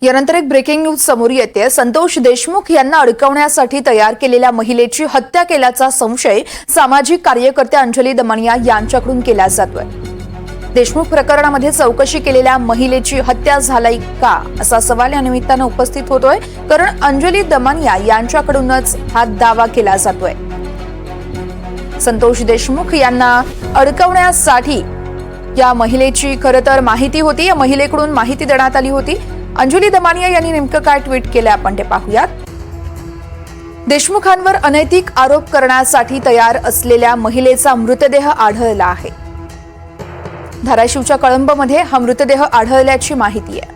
यानंतर एक breaking news समोर येते। संतोष देशमुख यांना अडकवण्यासाठी तयार केलेल्या महिलेची हत्या केल्याचा संशय सामाजिक कार्यकर्ते अंजली दमनिया यांच्याकडून केला जातोय। देशमुख प्रकरणामध्ये चौकशी केलेल्या महिलेची हत्या झाली का असा सवाल या निमित्ताने उपस्थित होतोय, कारण अंजली दमनिया यांच्याकडूनच हा दावा केला जातोय। संतोष देशमुख यांना अडकवण्यासाठी या महिलेची खरं तर माहिती होती, या महिलेकडून माहिती देण्यात आली होती। अंजली दमनिया यांनी नेमकं काय ट्विट केलं आपण ते पाहूयात। देशमुखांवर अनैतिक आरोप करण्यासाठी तयार असलेल्या महिलेचा मृतदेह आढळला आहे। धाराशिवच्या कळंबमध्ये हा मृतदेह आढळल्याची माहिती आहे।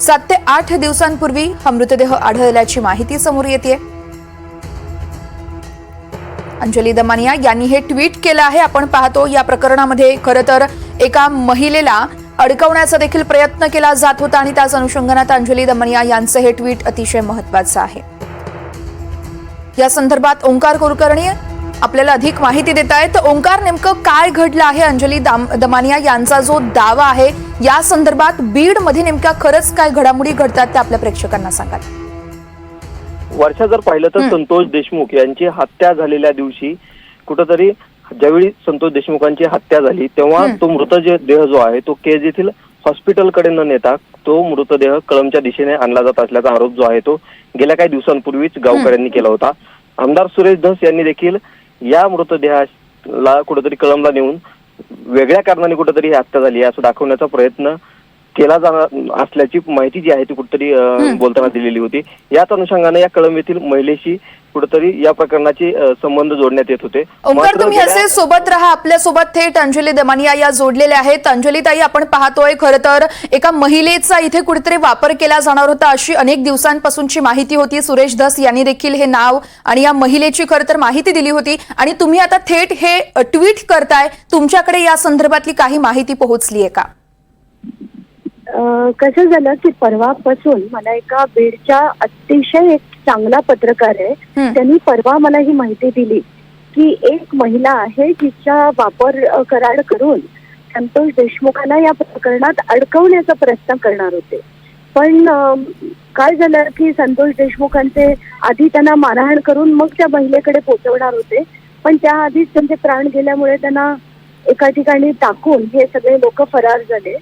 7 ते 8 दिवसांपूर्वी हा मृतदेह आढळल्याची माहिती समोर येते। अंजली दमनिया यांनी हे ट्विट केलं आहे। आपण पाहतो या प्रकरणामध्ये खरं तर एका महिलेला अडकवण्याचा देखील प्रयत्न केला जात होता आणि त्याच अनुषंगाने अंजली दमनिया यांचे हे ट्विट अतिशय महत्त्वाचं आहे। या संदर्भात ओंकार कुलकर्णी आपल्याला अधिक माहिती देत आहेत। ओंकार, नेमकं काय घडलं आहे? अंजली दमनिया यांचा जो दावा आहे या संदर्भात बीडमध्ये नेमक्या खरंच काय घडामोडी घडतात ते आपल्या प्रेक्षकांना सांगा। वर्षा, जर पाहिलं तर संतोष देशमुख यांची हत्या झालेल्या दिवशी कुठेतरी ज्यावेळी संतोष देशमुखांची हत्या झाली तेव्हा तो मृतदेह जो आहे तो केज येथील हॉस्पिटलकडे न नेता तो मृतदेह कळंबच्या दिशेने आणला जात असल्याचा आरोप जो आहे तो गेल्या काही दिवसांपूर्वीच गावकऱ्यांनी केला होता। आमदार सुरेश धस यांनी देखील या मृतदेहाला कुठेतरी कळंबला नेऊन वेगळ्या कारणाने कुठेतरी ही हत्या झाली असं दाखवण्याचा प्रयत्न केला जाणार असल्याची माहिती जी आहे ती कुठेतरी बोलताना दिलेली होती। याच अनुषंगाने या कळंब येथील महिलेशी कुठेतरी या प्रकरणाचे संबंध जोडण्यात येत होते। ओंकार, तुम्ही असे सोबत राहा, आपल्या सोबत थेट अंजली दमनिया या जोडलेल्या आहेत। अंजली ताई, आपण पाहतोय खरं तर एका महिलेचा इथे कुठेतरी वापर केला जाणार होता अशी अनेक दिवसांपासूनची माहिती होती। सुरेश धस यांनी देखील हे नाव आणि या महिलेची खरं तर माहिती दिली होती आणि तुम्ही आता थेट हे ट्विट करताय। तुमच्याकडे या संदर्भातली काही माहिती पोहोचली आहे का? कसं झालं की परवापासून मला एका बीडच्या अतिशय एक चांगला पत्रकार आहे, त्यांनी परवा मला ही माहिती दिली की एक महिला आहे जिचा वापर करार करून संतोष देशमुखांना या प्रकरणात अडकवण्याचा प्रयत्न करणार होते। पण काय झालं की संतोष देशमुखांचे आधी त्यांना मारहाण करून मग त्या महिलेकडे पोहोचवणार होते, पण त्याआधीच त्यांचे प्राण गेल्यामुळे त्यांना एका ठिकाणी टाकून हे सगळे लोक फरार झाले।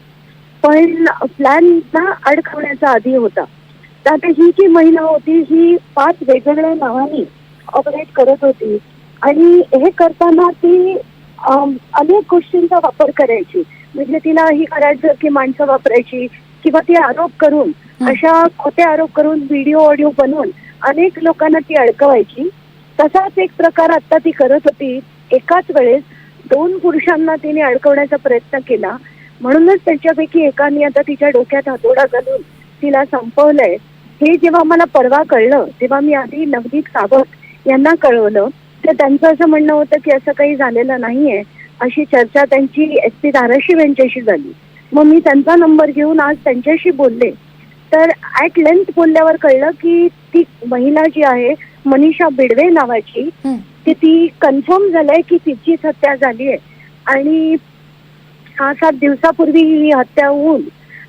पण प्लॅन ना अडकवण्याचा आधी होता। तर आता ही जी महिला होती ही 5 वेगवेगळ्या नावांनी ऑपरेट करत होती आणि हे करताना ती अनेक गोष्टींचा वापर करायची। म्हणजे तिला ही करायचं की माणसं वापरायची किंवा ती आरोप करून अशा खोटे आरोप करून व्हिडिओ ऑडिओ बनवून अनेक लोकांना ती अडकवायची। तसाच एक प्रकार आता ती करत होती। एकाच वेळेस 2 पुरुषांना तिने अडकवण्याचा प्रयत्न केला, म्हणूनच त्यांच्यापैकी एकाने आता तिच्या डोक्यात हातोडा घालून तिला संपवलंय। हे जेव्हा मला परवा कळलं तेव्हा मी आधी नवनीत काबत यांना कळवलं, तर त्यांचं असं म्हणणं होतं की असं काही झालेलं नाहीये। अशी चर्चा त्यांची SP धाराशिव यांच्याशी झाली। मग मी त्यांचा नंबर घेऊन आज त्यांच्याशी बोलले, तर ऍट लेंथ बोलल्यावर कळलं की ती महिला जी आहे मनीषा बिडवे नावाची, ती कन्फर्म झालंय की तिचीच हत्या झाली आहे आणि 6-7 दिवसापूर्वी ही हत्या होऊन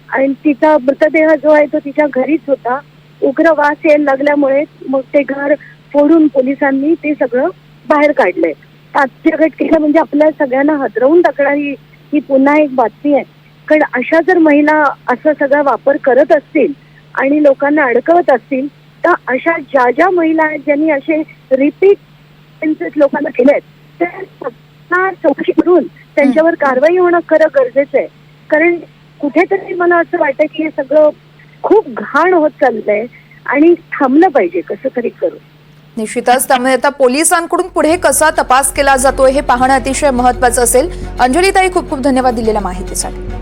आणि तिचा मृतदेह जो आहे तो तिच्या घरीच होता। उग्र वास यायला लागल्यामुळे मग ते घर फोडून पोलिसांनी ते सगळं बाहेर काढलंय। आजच्या घटनेला म्हणजे आपल्या सगळ्यांना हादरवून टाकणारी ही पुन्हा एक बातमी आहे। कारण अशा जर महिला असा सगळा वापर करत असतील आणि लोकांना अडकवत असतील, तर अशा ज्या महिला आहेत ज्यांनी असे रिपीट लोकांना केलेत तर चौकशी करून त्यांच्यावर कारवाई होणं खरं गरजेचं आहे। कारण कुठेतरी मला असं वाटतं की हे सगळं खूप घाण होत चाललंय आणि थांबलं पाहिजे कसं तरी करून। निश्चितच, त्यामुळे आता पोलिसांकडून पुढे कसा तपास केला जातोय हे पाहणं अतिशय महत्त्वाचं असेल। अंजली ताई, खूप खूप धन्यवाद दिलेल्या माहितीसाठी।